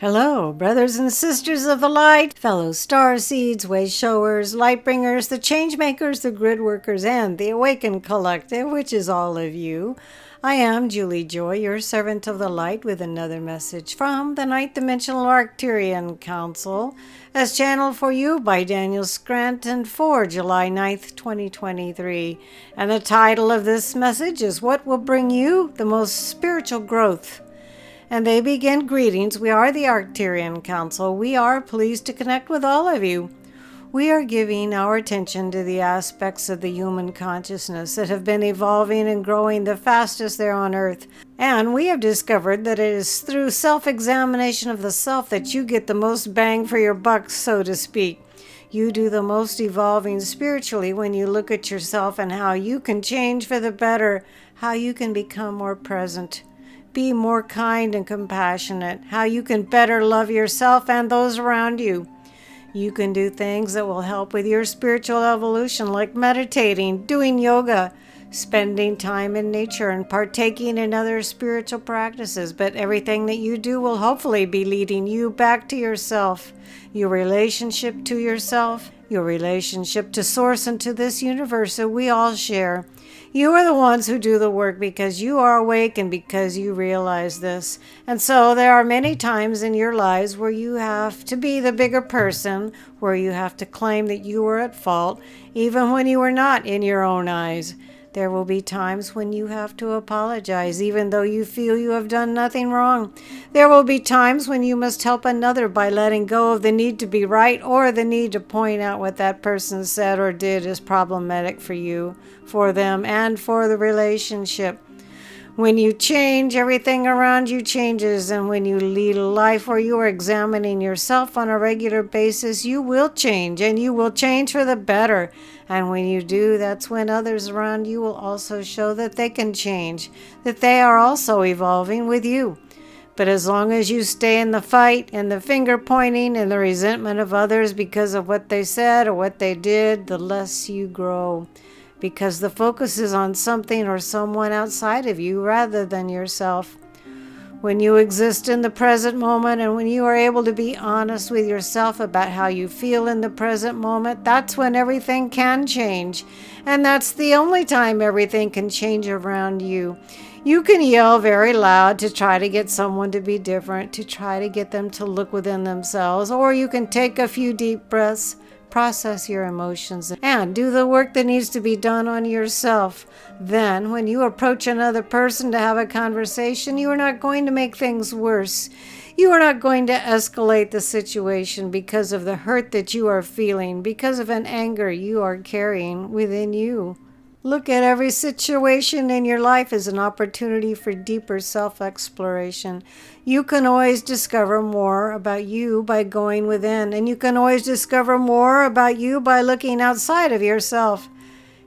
Hello, brothers and sisters of the light, fellow star seeds, way showers, light bringers, the change makers, the grid workers, and the awakened collective, which is all of you. I am Julie Joy, your servant of the light, with another message from the ninth dimensional Arcturian Council, as channeled for you by Daniel Scranton for July 9th, 2023. And the title of this message is What Will Bring You the Most Spiritual Growth? And they begin greetings. We are the Arcturian Council. We are pleased to connect with all of you. We are giving our attention to the aspects of the human consciousness that have been evolving and growing the fastest there on Earth. And we have discovered that it is through self-examination of the self that you get the most bang for your buck, so to speak. You do the most evolving spiritually when you look at yourself and how you can change for the better, how you can become more present. Be more kind and compassionate, how you can better love yourself and those around you. You can do things that will help with your spiritual evolution, like meditating, doing yoga, spending time in nature, and partaking in other spiritual practices. But everything that you do will hopefully be leading you back to yourself, your relationship to yourself, your relationship to Source and to this universe that we all share. You are the ones who do the work because you are awake and because you realize this. And so there are many times in your lives where you have to be the bigger person, where you have to claim that you were at fault, even when you were not in your own eyes. There will be times when you have to apologize, even though you feel you have done nothing wrong. There will be times when you must help another by letting go of the need to be right or the need to point out what that person said or did is problematic for you, for them, and for the relationship. When you change, everything around you changes, and when you lead a life where you are examining yourself on a regular basis, you will change, and you will change for the better. And when you do, that's when others around you will also show that they can change, that they are also evolving with you. But as long as you stay in the fight and the finger pointing and the resentment of others because of what they said or what they did, the less you grow. Because the focus is on something or someone outside of you rather than yourself. When you exist in the present moment and when you are able to be honest with yourself about how you feel in the present moment, that's when everything can change. And that's the only time everything can change around you. You can yell very loud to try to get someone to be different, to try to get them to look within themselves, or you can take a few deep breaths, process your emotions, and do the work that needs to be done on yourself. Then, when you approach another person to have a conversation, you are not going to make things worse. You are not going to escalate the situation because of the hurt that you are feeling, because of an anger you are carrying within you. Look at every situation in your life as an opportunity for deeper self-exploration. You can always discover more about you by going within, and you can always discover more about you by looking outside of yourself.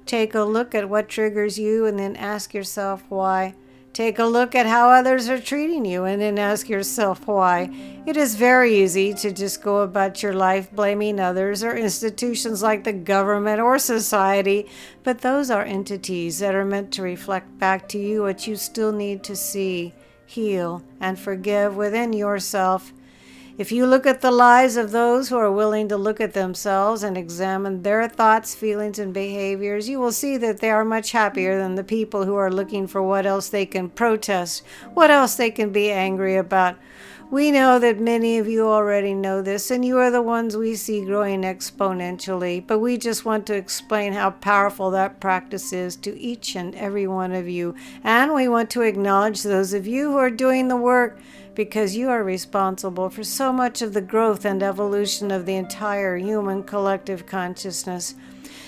Take a look at what triggers you and then ask yourself why. Take a look at how others are treating you and then ask yourself why. It is very easy to just go about your life blaming others or institutions like the government or society, but those are entities that are meant to reflect back to you what you still need to see, heal, and forgive within yourself. If you look at the lives of those who are willing to look at themselves and examine their thoughts, feelings, and behaviors, you will see that they are much happier than the people who are looking for what else they can protest, what else they can be angry about. We know that many of you already know this, and you are the ones we see growing exponentially, but we just want to explain how powerful that practice is to each and every one of you. And we want to acknowledge those of you who are doing the work, because you are responsible for so much of the growth and evolution of the entire human collective consciousness.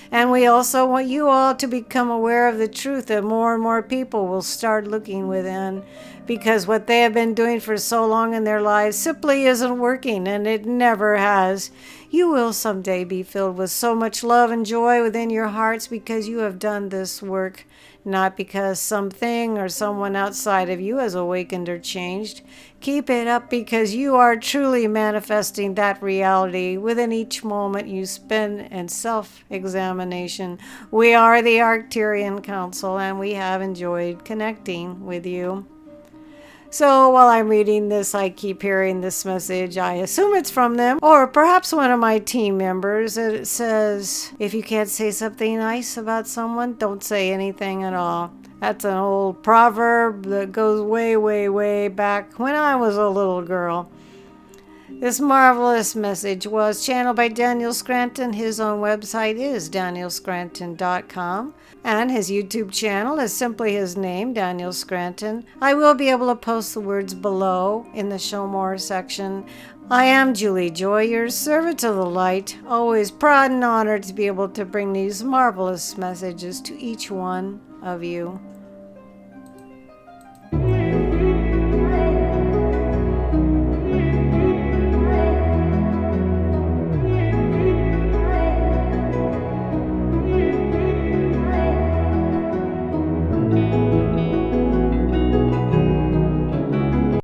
And we also want you all to become aware of the truth that more and more people will start looking within, because what they have been doing for so long in their lives simply isn't working, and it never has. You will someday be filled with so much love and joy within your hearts because you have done this work, not because something or someone outside of you has awakened or changed. Keep it up because you are truly manifesting that reality within each moment you spend in self-examination. We are the Arcturian Council, and we have enjoyed connecting with you. So while I'm reading this, I keep hearing this message. I assume it's from them, or perhaps one of my team members. It says, if you can't say something nice about someone, don't say anything at all. That's an old proverb that goes way, way, way back when I was a little girl. This marvelous message was channeled by Daniel Scranton. His own website is danielscranton.com, and his YouTube channel is simply his name, Daniel Scranton. I will be able to post the words below in the Show More section. I am Julie Joy, your servant of the light, always proud and honored to be able to bring these marvelous messages to each one of you.